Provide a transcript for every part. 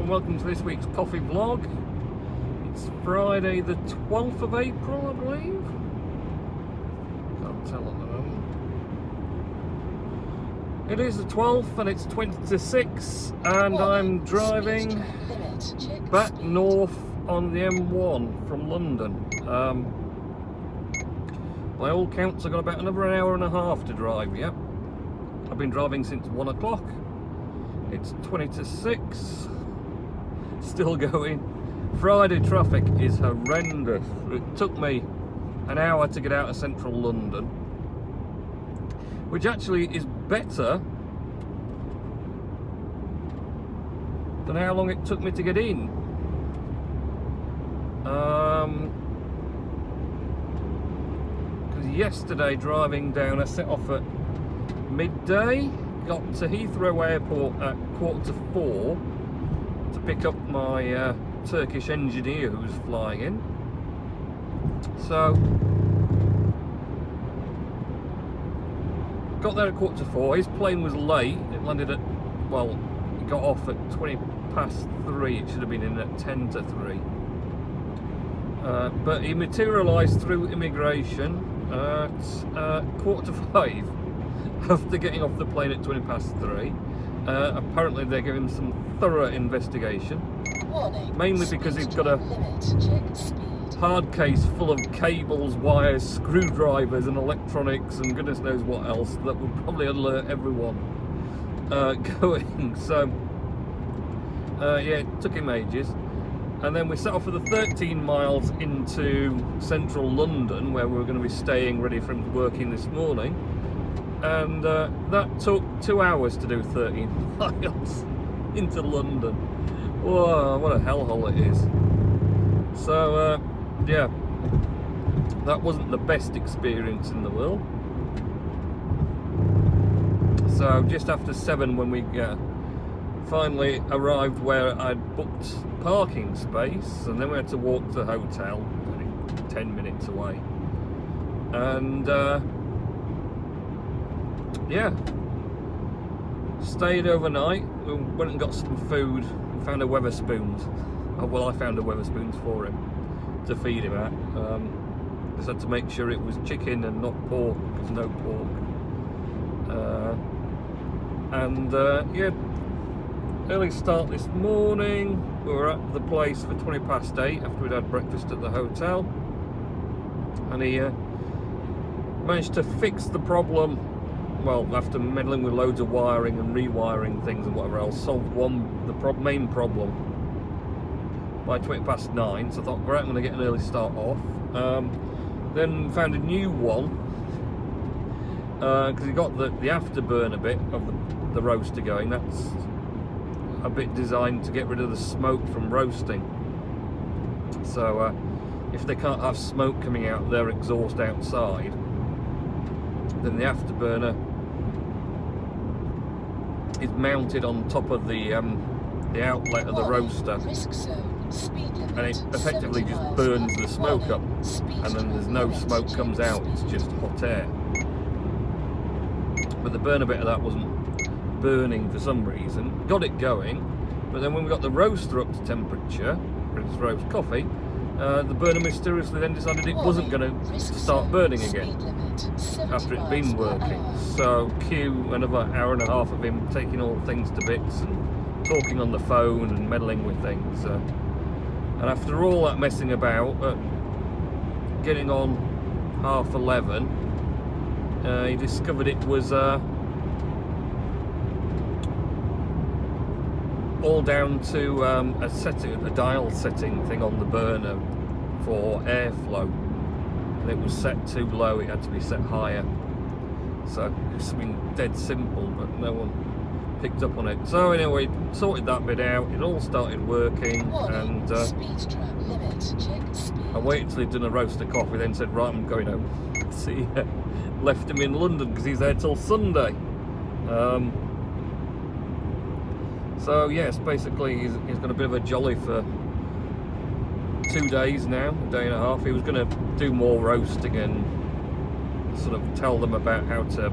and welcome to this week's coffee vlog. It's Friday the 12th of April, I believe. Can't tell at the moment. It is the 12th and it's 20 to 6 and I'm driving back north on the M1 from London. By all counts I've got about another hour and a half to drive, yep. I've been driving since 1 o'clock. It's 20 to 6. Still going. Friday traffic is horrendous. It took me an hour to get out of central London, which actually is better than how long it took me to get in. Because yesterday driving down, I set off at midday, got to Heathrow Airport at 3:45 to pick up my Turkish engineer who was flying in. So got there at 3:45. His plane was late. It landed at, well, it got off at 3:20. It should have been in at 10 to 3. But he materialised through immigration at 4:45 after getting off the plane at 3:20. Apparently they're giving some thorough investigation, mainly because he's got a hard case full of cables, wires, screwdrivers and electronics and goodness knows what else that would probably alert everyone going. So yeah, it took him ages. And then we set off for the 13 miles into central London, where we were going to be staying ready for him to work in this morning. And that took 2 hours to do 13 miles into London. Whoa, what a hellhole it is. So yeah, that wasn't the best experience in the world. So just after 7 when we finally arrived where I'd booked parking space, and then we had to walk to the hotel, only 10 minutes away. And yeah, stayed overnight. We went and got some food. We found a Wetherspoons. Oh, well, I found a Wetherspoons for him to feed him at. Just had to make sure it was chicken and not pork, because no pork. Yeah, early start this morning. We were at the place for 8:20 after we'd had breakfast at the hotel, and he managed to fix the problem. Well, after meddling with loads of wiring and rewiring things and whatever else, solved the main problem by 9:20. So I thought, great, I'm going to get an early start off. Then found a new one because he got the afterburner bit of the roaster going. That's a bit designed to get rid of the smoke from roasting. So if they can't have smoke coming out of their exhaust outside, then the afterburner is mounted on top of the outlet of the roaster, and it effectively just burns the smoke up, and then there's no smoke comes out, it's just hot air. But the burner bit of that wasn't burning for some reason. Got it going, but then when we got the roaster up to temperature for its roast coffee, the burner mysteriously then decided it wasn't going to start burning again after it'd been working. So cue another hour and a half of him taking all things to bits and talking on the phone and meddling with things. And after all that messing about, getting on 11:30, he discovered it was all down to a dial setting thing on the burner for airflow, and it was set too low. It had to be set higher. So it's something dead simple, but no one picked up on it. So anyway, sorted that bit out. It all started working, and I waited till he'd done a roaster coffee, then said, right, I'm going home. See, left him in London because he's there till Sunday. So yes, basically he's got a bit of a jolly for 2 days now, a day and a half. He was going to do more roasting and sort of tell them about how to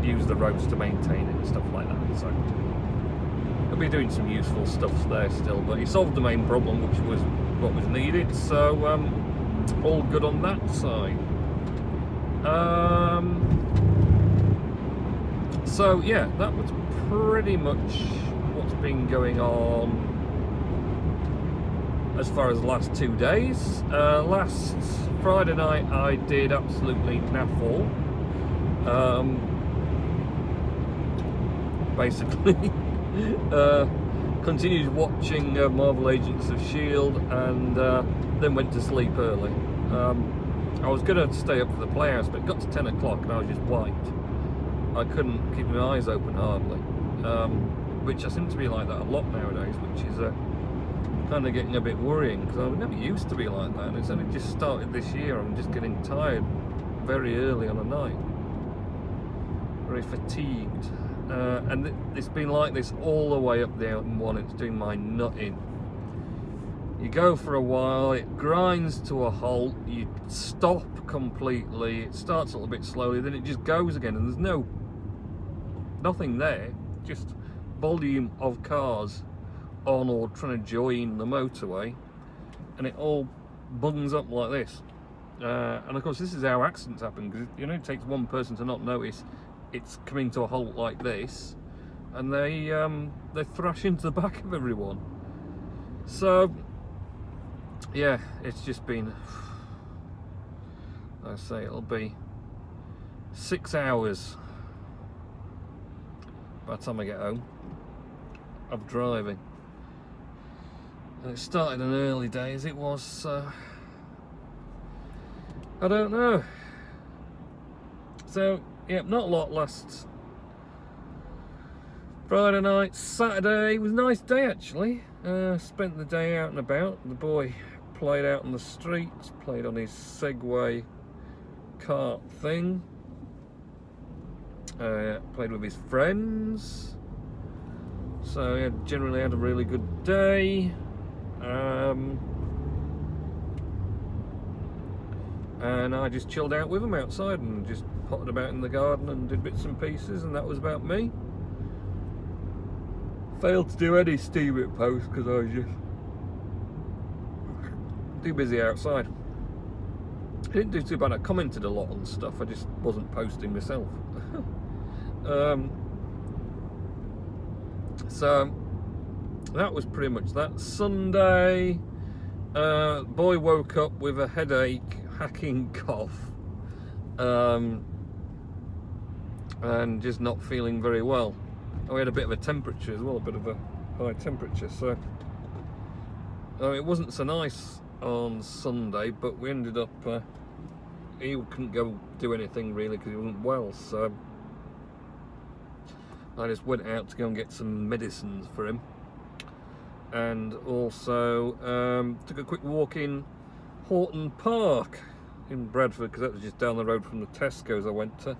use the roast to maintain it and stuff like that. So I'll be doing some useful stuff there still, but he solved the main problem, which was what was needed, so all good on that side. So yeah, that was pretty much what's been going on as far as the last 2 days. Last Friday night I did absolutely naff all. Basically continued watching Marvel Agents of S.H.I.E.L.D. and then went to sleep early. I was going to stay up for the Playhouse, but it got to 10 o'clock and I was just wiped. I couldn't keep my eyes open hardly, which I seem to be like that a lot nowadays, which is kind of getting a bit worrying, because I never used to be like that, and it's only just started this year. I'm just getting tired very early on a night, very fatigued, and it's been like this all the way up the M1. It's doing my nut in. You go for a while, it grinds to a halt, you stop completely, it starts a little bit slowly, then it just goes again, and there's nothing there, just volume of cars on or trying to join the motorway, and it all bungs up like this. And of course this is how accidents happen, because it takes one person to not notice it's coming to a halt like this, and they thrash into the back of everyone. So yeah, it's just been, I say it'll be 6 hours by the time I get home of driving. And it started in early days. It was I don't know. So yeah, not a lot last Friday night. Saturday was a nice day actually. Spent the day out and about. The boy played out on the streets, played on his Segway kart thing, played with his friends, so yeah, generally had a really good day. And I just chilled out with him outside and just potted about in the garden and did bits and pieces, and that was about me. Failed to do any steaming posts because I was just too busy outside. I didn't do too bad. I commented a lot on stuff, I just wasn't posting myself. So that was pretty much that. Sunday, boy woke up with a headache, hacking cough, and just not feeling very well. We had a bit of a temperature as well, a bit of a high temperature, so it wasn't so nice on Sunday, but we ended up, he couldn't go do anything really because he wasn't well, so I just went out to go and get some medicines for him, and also took a quick walk in Horton Park in Bradford, because that was just down the road from the Tesco's I went to.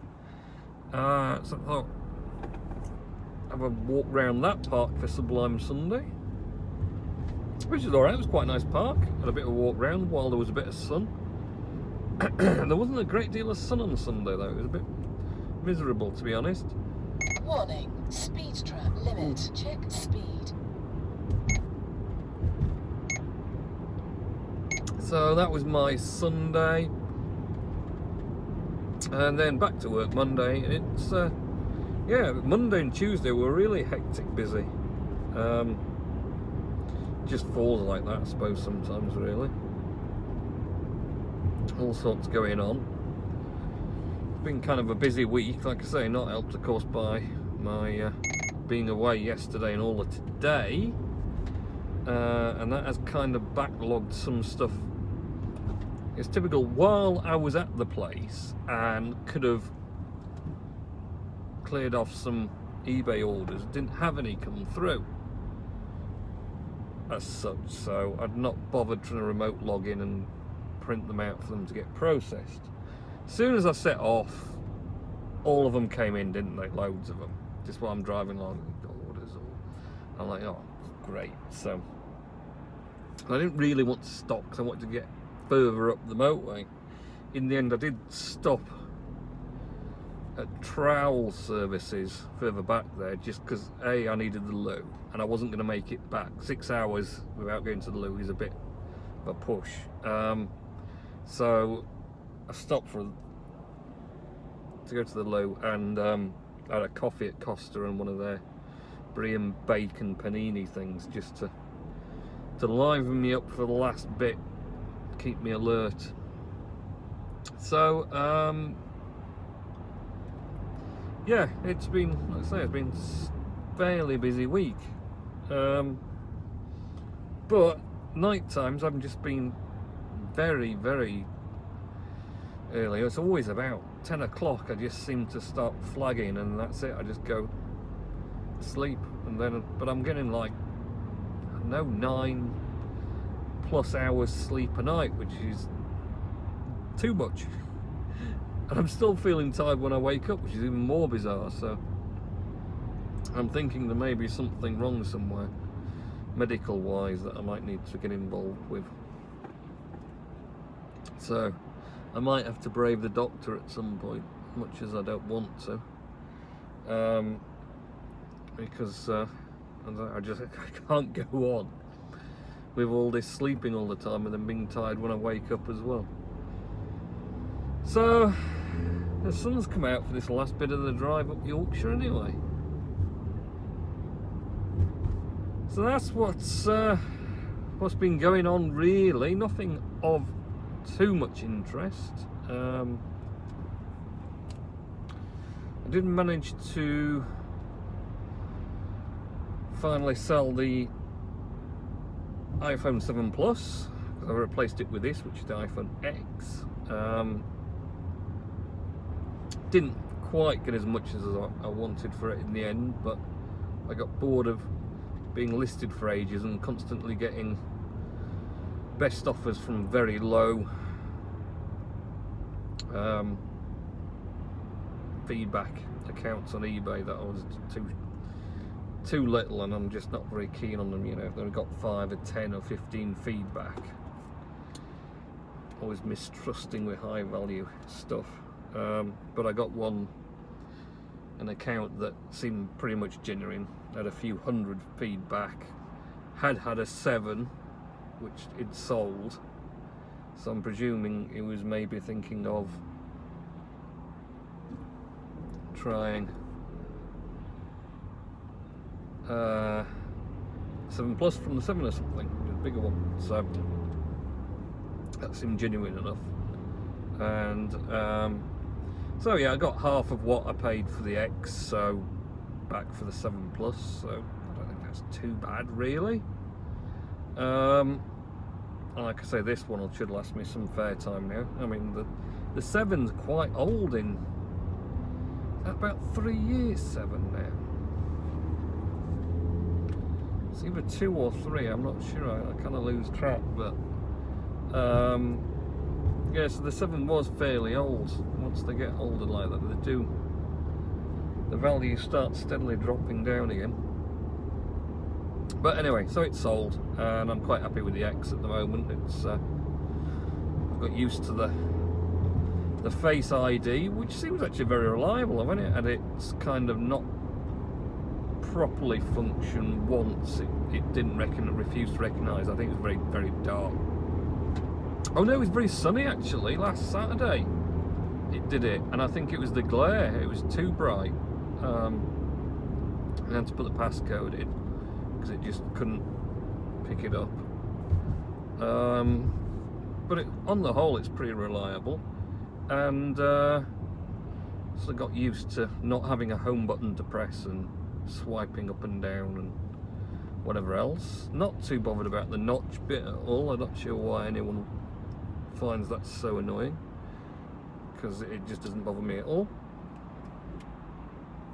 So I thought, have a walk round that park for Sublime Sunday, which is alright. It was quite a nice park. Had a bit of a walk round while there was a bit of sun. There wasn't a great deal of sun on Sunday though. It was a bit miserable, to be honest. Warning, speed trap limit, check speed. So that was my Sunday, and then back to work Monday. And it's yeah, Monday and Tuesday were really hectic busy. Just falls like that, I suppose, sometimes, really. All sorts going on. It's been kind of a busy week, like I say, not helped, of course, by my being away yesterday and all of today. And that has kind of backlogged some stuff. It's typical. While I was at the place and could have cleared off some eBay orders, didn't have any come through as such, so I'd not bothered trying to remote log in and print them out for them to get processed. As soon as I set off, all of them came in, didn't they? Loads of them. Just while I'm driving along, orders. I'm like, oh, great. So I didn't really want to stop because I wanted to get further up the motorway. In the end, I did stop at trowel services further back there, just because A, I needed the loo and I wasn't going to make it back. 6 hours without going to the loo is a bit of a push. So I stopped to go to the loo, and I had a coffee at Costa and one of their brie and bacon panini things, just to liven me up for the last bit, keep me alert. So yeah, it's been, like I say, it's been a fairly busy week, but night times I've just been very, very early. It's always about 10 o'clock I just seem to start flagging, and that's it. I just go sleep, and then, but I'm getting like, I don't know, 9+ hours sleep a night, which is too much. And I'm still feeling tired when I wake up, which is even more bizarre. So I'm thinking there may be something wrong somewhere, medical wise, that I might need to get involved with. So I might have to brave the doctor at some point, much as I don't want to, because I can't go on with all this sleeping all the time and then being tired when I wake up as well. So the sun's come out for this last bit of the drive up Yorkshire anyway. So that's what's been going on, really. Nothing of too much interest. I did manage to finally sell the iPhone 7 Plus, because I replaced it with this, which is the iPhone X. Didn't quite get as much as I wanted for it in the end, but I got bored of being listed for ages and constantly getting best offers from very low feedback accounts on eBay that I was too little, and I'm just not very keen on them. You know, if they've got 5 or 10 or 15 feedback, always mistrusting with high value stuff. But I got an account that seemed pretty much genuine, had a few hundred feedback, had a 7 which it sold, so I'm presuming it was maybe thinking of trying 7 Plus from the 7 or something, a bigger one. So that seemed genuine enough, and so yeah, I got half of what I paid for the X, so back for the 7 Plus, so I don't think that's too bad, really. Like I say, this one should last me some fair time now. I mean, the 7's quite old, in about 3 years, 7 now. It's either 2 or 3, I'm not sure, I kind of lose track, but yeah, so the 7 was fairly old. Once they get older like that, the value starts steadily dropping down again. But anyway, so it's sold, and I'm quite happy with the X at the moment. It's I've got used to the Face ID, which seems actually very reliable, haven't it? And it's kind of not properly functioned once. It didn't refuse to recognise. I think it was very, very dark. Oh no, it was very sunny actually last Saturday. It did it, and I think it was the glare. It was too bright. I had to put the passcode in because it just couldn't pick it up. But on the whole, it's pretty reliable, and so I got used to not having a home button to press and swiping up and down and whatever else. Not too bothered about the notch bit at all. I'm not sure why anyone finds that so annoying, because it just doesn't bother me at all.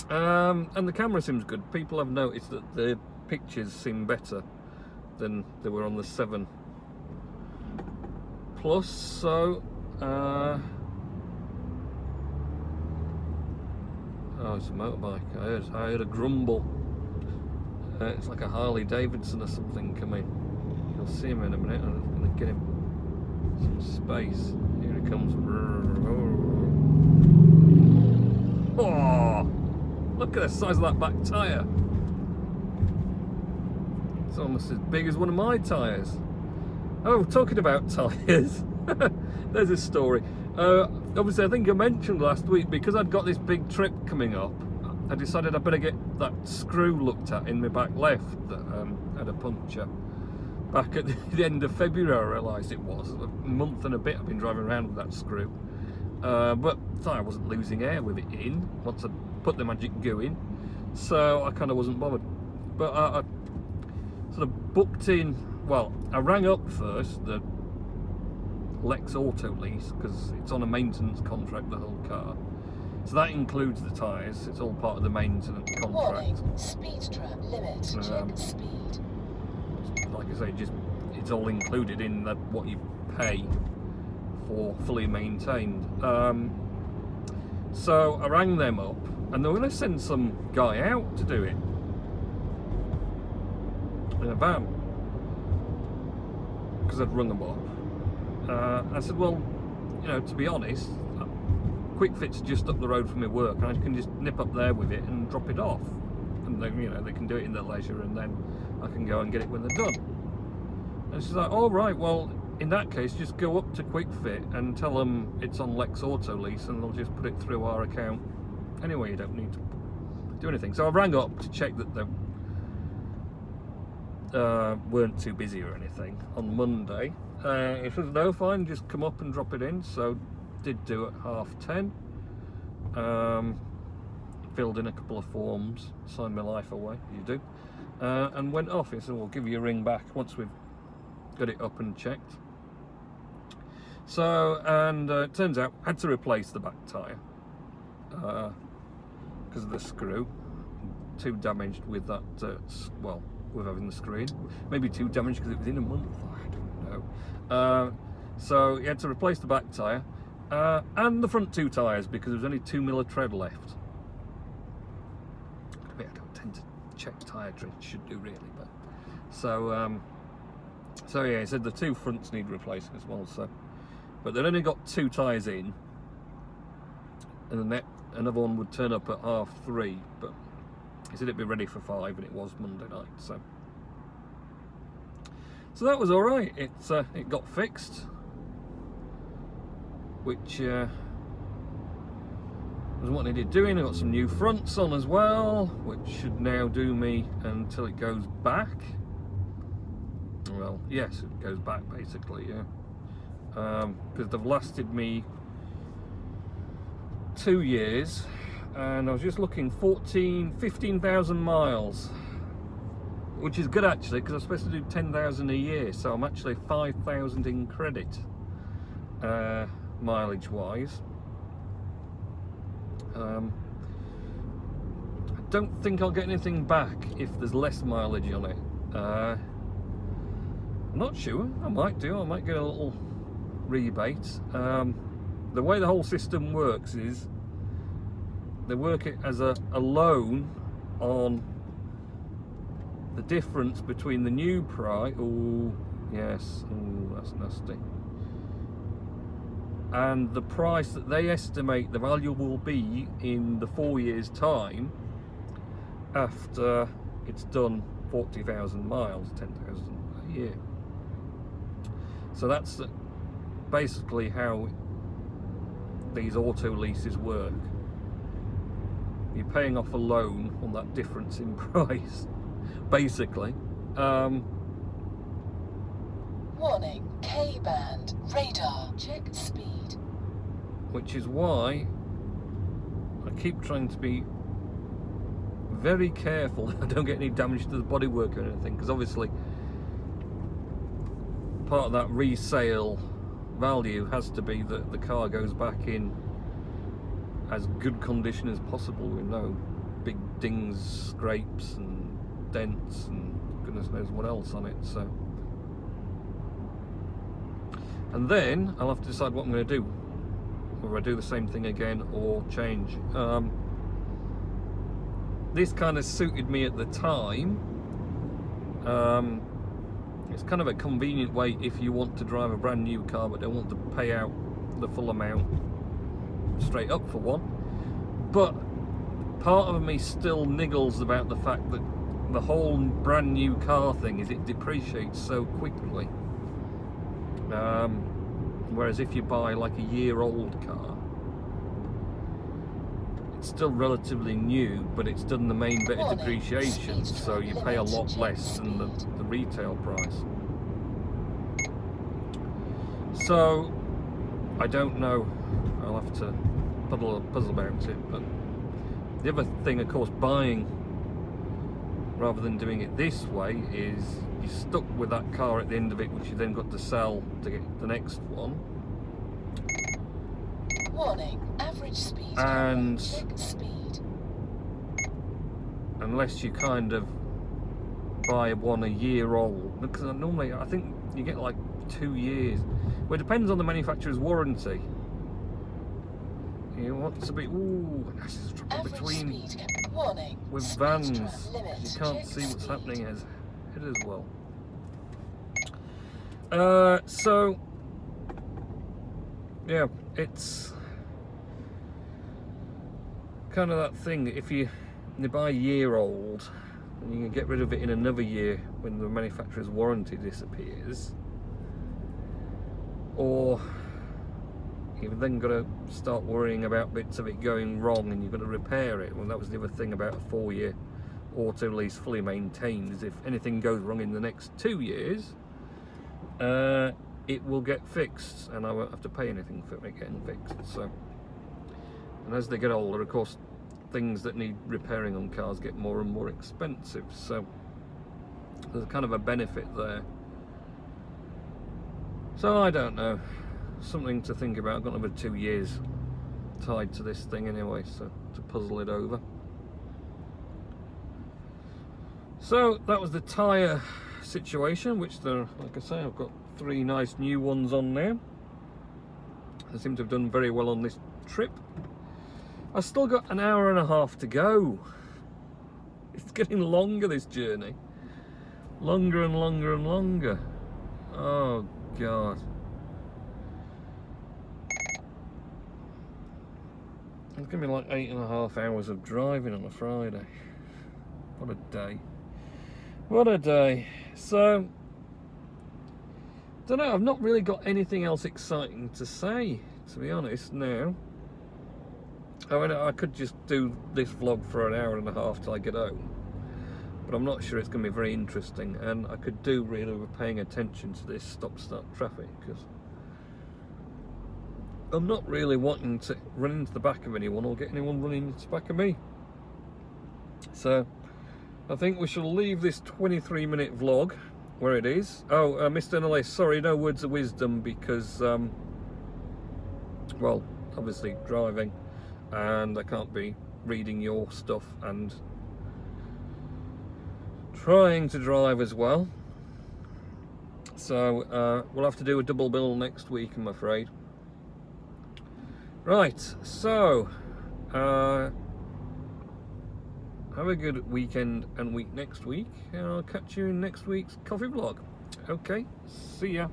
And the camera seems good. People have noticed that the pictures seem better than they were on the 7 Plus, so oh, it's a motorbike. I heard a grumble. It's like a Harley Davidson or something coming. You'll see him in a minute. I'm just going to get him some space. Here he comes. Look at the size of that back tyre. It's almost as big as one of my tyres. Oh, talking about tyres, there's a story. Obviously, I think I mentioned last week, because I'd got this big trip coming up, I decided I better get that screw looked at in my back left that had a puncture. Back at the end of February, I realised it was. A month and a bit I've been driving around with that screw. But I wasn't losing air with it in, once I put the magic goo in, so I kind of wasn't bothered. But I sort of booked in, well, I rang up first, the Lex Auto Lease, because it's on a maintenance contract, the whole car. So that includes the tyres, it's all part of the maintenance contract. Warning, speed trap limit, check speed. Like I say, it's all included in what you pay for fully maintained. So I rang them up, and they were going to send some guy out to do it in a van, because I'd rung them up. I said, well, you know, to be honest, Quick Fit's just up the road from my work, and I can just nip up there with it and drop it off, and then, you know, they can do it in their leisure, and then I can go and get it when they're done. And she's like, oh right, well, in that case, just go up to Quick Fit and tell them it's on Lex Auto Lease, and they'll just put it through our account. Anyway, you don't need to do anything. So I rang up to check that they weren't too busy or anything on Monday. It says, no, fine, just come up and drop it in. So did do at 10:30. Filled in a couple of forms, signed my life away, you do, and went off. He said, we'll give you a ring back once we've got it up and checked. So, and it turns out I had to replace the back tyre because of the screw. Too damaged with that, well, with having the screen. Maybe too damaged because it was in a month, I don't know. So you had to replace the back tyre and the front two tyres, because there was only 2 mil of tread left. I don't tend to check tyre tread, should do really, but so so yeah, he said the two fronts need replacing as well. So, but they'd only got 2 tyres in, and then another one would turn up at 3:30. But he said it'd be ready for 5, and it was Monday night. So that was all right. It got fixed, which was what needed doing. I got some new fronts on as well, which should now do me until it goes back. Well, yes, it goes back basically, yeah. Because they've lasted me 2 years, and I was just looking, 15,000 miles, which is good actually, because I'm supposed to do 10,000 a year, so I'm actually 5,000 in credit, mileage wise. I don't think I'll get anything back if there's less mileage on it. I'm not sure, I might do, I might get a little rebate. The way the whole system works is they work it as a loan on the difference between the new price, oh yes, oh that's nasty, and the price that they estimate the value will be in the 4 years time after it's done 40,000 miles, 10,000 a year. So that's basically how these auto leases work. You're paying off a loan on that difference in price, basically. Warning, K-band, radar, check speed. Which is why I keep trying to be very careful that I don't get any damage to the bodywork or anything, because obviously part of that resale value has to be that the car goes back in as good condition as possible, with no big dings, scrapes and dents and goodness knows what else on it. So, and then I'll have to decide what I'm going to do, whether I do the same thing again or change. This kind of suited me at the time. It's kind of a convenient way if you want to drive a brand new car but don't want to pay out the full amount straight up for one. But part of me still niggles about the fact that the whole brand new car thing is it depreciates so quickly. Whereas if you buy like a year-old car, it's still relatively new, but it's done the main bit of depreciation, so you pay a lot less than the retail price. So I don't know, I'll have to puzzle about it. But the other thing, of course, buying rather than doing it this way is you're stuck with that car at the end of it, which you then got to sell to get the next one. Warning, average speed. And check speed. Unless you kind of buy one a year old, because normally I think you get like 2 years. Well, it depends on the manufacturer's warranty. You want to be, ooh, this is trouble between Warning, with vans. You can't see what's happening as it as well. So yeah, it's kind of that thing. If you buy a year old, and you can get rid of it in another year when the manufacturer's warranty disappears, or you've then got to start worrying about bits of it going wrong and you've got to repair it. Well, that was the other thing about a 4-year auto lease fully maintained, is if anything goes wrong in the next 2 years, it will get fixed and I won't have to pay anything for it getting fixed. So, and as they get older, of course, things that need repairing on cars get more and more expensive, so there's kind of a benefit there. So I don't know, something to think about. I've got another 2 years tied to this thing anyway, so to puzzle it over. So that was the tyre situation, which like I say, I've got 3 nice new ones on there. They seem to have done very well on this trip. I've still got an hour and a half to go. It's getting longer, this journey. Longer and longer and longer. Oh God. It's gonna be like 8.5 hours of driving on a Friday. What a day. What a day. So, don't know, I've not really got anything else exciting to say, to be honest, now. I mean, I could just do this vlog for an hour and a half till I get home, but I'm not sure it's going to be very interesting, and I could do really with paying attention to this stop-start traffic, because I'm not really wanting to run into the back of anyone or get anyone running into the back of me. So I think we shall leave this 23-minute vlog where it is. Oh, Mr. NLS, sorry, no words of wisdom, because well, obviously driving, and I can't be reading your stuff and trying to drive as well. So we'll have to do a double bill next week, I'm afraid. Right, so have a good weekend and week next week, and I'll catch you in next week's coffee vlog. Okay, see ya.